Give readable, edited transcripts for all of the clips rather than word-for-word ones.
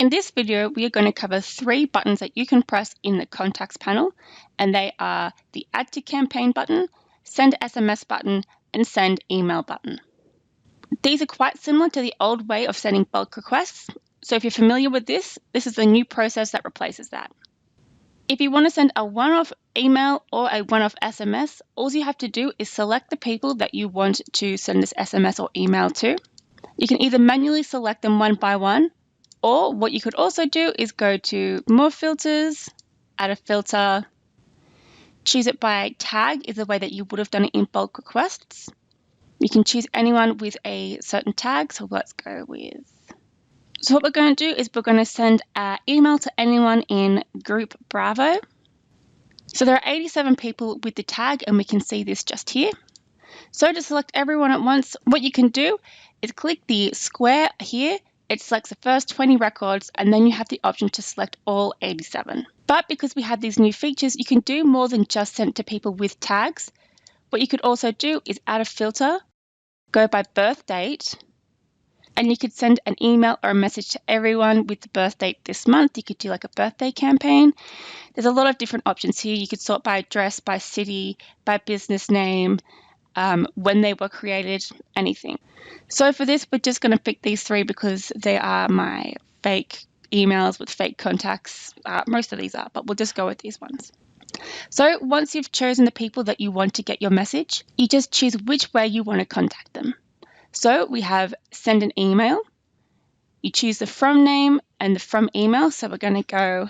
In this video, we are going to cover 3 buttons that you can press in the contacts panel, and they are the Add to Campaign button, Send SMS button, and Send Email button. These are quite similar to the old way of sending bulk requests, so if you're familiar with this, this is the new process that replaces that. If you want to send a one-off email or a one-off SMS, all you have to do is select the people that you want to send this SMS or email to. You can either manually select them one by one, or what you could also do is go to More Filters, add a filter, choose it by tag is the way that you would have done it in bulk requests. You can choose anyone with a certain tag, so let's go with... So what we're going to do is we're going to send an email to anyone in Group Bravo. So there are 87 people with the tag, and we can see this just here. So to select everyone at once, what you can do is click the square here. It selects the first 20 records, and then you have the option to select all 87. But because we have these new features, you can do more than just send to people with tags. What you could also do is add a filter, go by birth date, and you could send an email or a message to everyone with the birth date this month. You could do like a birthday campaign. There's a lot of different options here. You could sort by address, by city, by business name, when they were created, anything. So for this, we're just going to pick these 3 because they are my fake emails with fake contacts. Most of these are, but we'll just go with these ones. So once you've chosen the people that you want to get your message, you just choose which way you want to contact them. So we have send an email. You choose the from name and the from email. So we're going to go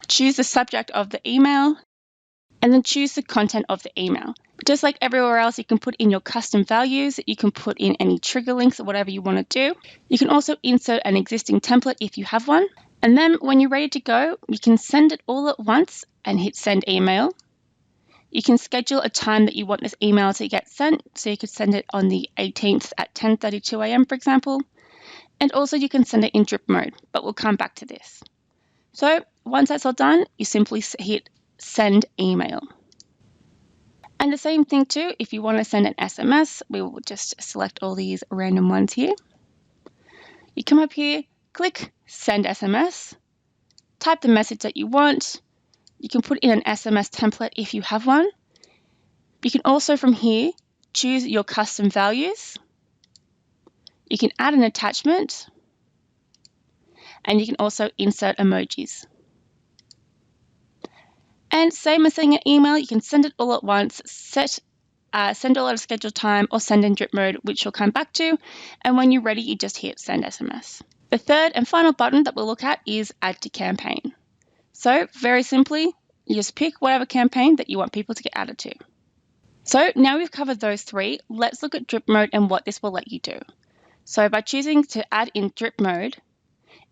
choose the subject of the email, and then choose the content of the email. Just like everywhere else, you can put in your custom values, you can put in any trigger links or whatever you want to do. You can also insert an existing template if you have one. And then when you're ready to go, you can send it all at once and hit send email. You can schedule a time that you want this email to get sent. So you could send it on the 18th at 10:32 a.m., for example. And also you can send it in drip mode, but we'll come back to this. So once that's all done, you simply hit send email. And the same thing too, if you want to send an SMS, we will just select all these random ones here. You come up here, click send SMS, type the message that you want. You can put in an SMS template if you have one. You can also from here choose your custom values. You can add an attachment, and you can also insert emojis. And same as sending an email, you can send it all at once, send all at a scheduled time, or send in drip mode, which you'll come back to. And when you're ready, you just hit send SMS. The third and final button that we'll look at is add to campaign. So very simply, you just pick whatever campaign that you want people to get added to. So now we've covered those 3, let's look at drip mode and what this will let you do. So by choosing to add in drip mode,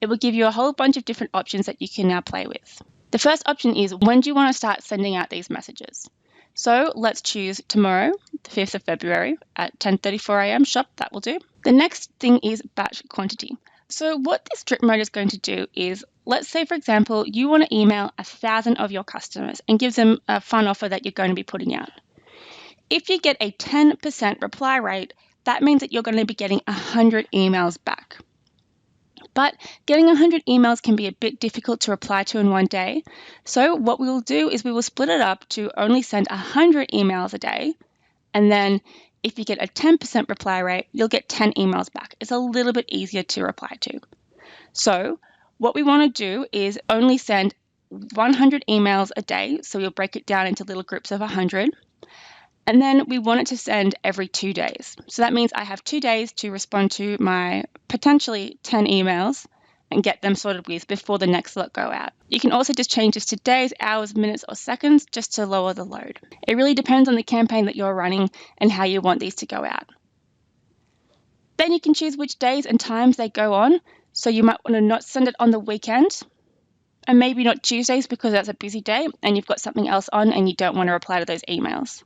it will give you a whole bunch of different options that you can now play with. The first option is when do you want to start sending out these messages? So let's choose tomorrow, the 5th of February at 10:34 a.m. Shop, that will do. The next thing is batch quantity. So what this drip mode is going to do is, let's say for example, you want to email 1,000 of your customers and give them a fun offer that you're going to be putting out. If you get a 10% reply rate, that means that you're going to be getting 100 emails back. But getting 100 emails can be a bit difficult to reply to in one day. So what we will do is we will split it up to only send 100 emails a day. And then if you get a 10% reply rate, you'll get 10 emails back. It's a little bit easier to reply to. So what we want to do is only send 100 emails a day. So we'll break it down into little groups of 100. And then we want it to send every 2 days. So that means I have 2 days to respond to my potentially 10 emails and get them sorted with before the next lot go out. You can also just change this to days, hours, minutes, or seconds just to lower the load. It really depends on the campaign that you're running and how you want these to go out. Then you can choose which days and times they go on. So you might want to not send it on the weekend, and maybe not Tuesdays because that's a busy day and you've got something else on and you don't want to reply to those emails.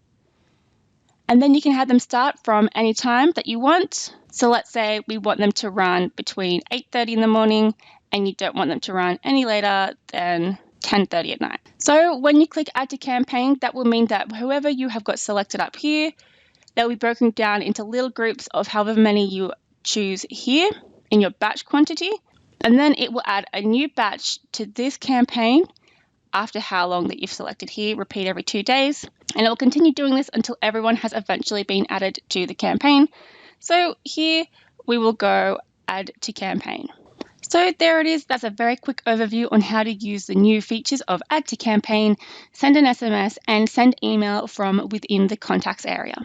And then you can have them start from any time that you want. So let's say we want them to run between 8:30 in the morning and you don't want them to run any later than 10:30 at night. So when you click add to campaign, that will mean that whoever you have got selected up here, they'll be broken down into little groups of however many you choose here. in your batch quantity, and then it will add a new batch to this campaign after how long that you've selected here. Repeat every 2 days, and it will continue doing this until everyone has eventually been added to the campaign. So here we will go add to campaign. So there it is. That's a very quick overview on how to use the new features of add to campaign, send an SMS, and send email from within the contacts area.